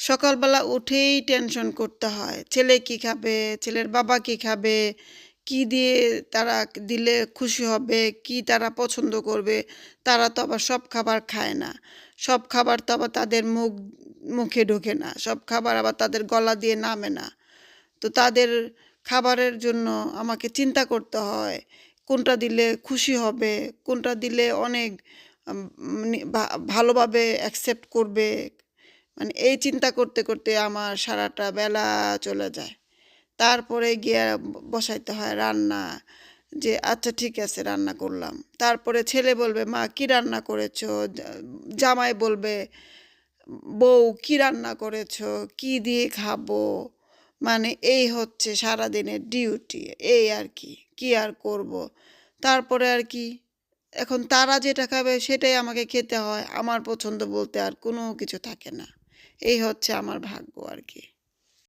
সকালবেলা উঠেই টেনশন করতে হয়। ছেলে কি খাবে? ছেলের বাবা কি খাবে? কি দিয়ে তারা দিলে খুশি হবে? কি তারা পছন্দ করবে? তারা তো আবার সব খাবার খায় না। সব খাবার তো আবার তাদের মুখে ঢোকে না। সব খাবার আবার তাদের গলা দিয়ে নামে না। তো তাদের খাবারের জন্য আমাকে চিন্তা করতে হয়। কোনটা দিলে খুশি হবে? কোনটা দিলে অনেক আম ভালোভাবে অ্যাকসেপ্ট করবে? মানে এই চিন্তা করতে করতে আমার সারাটা বেলা চলে যায়। তারপরে গিয়ে বসাইতে হয় রান্না, যে আচ্ছা ঠিক আছে রান্না করলাম। তারপরে ছেলে বলবে মা কি রান্না করেছো, জামাই বলবে বউ কি রান্না করেছো, কি দিয়ে খাবো। মানে এই হচ্ছে সারাদিনের ডিউটি। এই আর কি, কি আর করব। তারপরে আর কি, এখন তারা যেটা খাবে সেটাই আমাকে খেতে হয়। আমার পছন্দ বলতে আর কোনো কিছু থাকে না। এই হচ্ছে আমার ভাগ্য আর কি।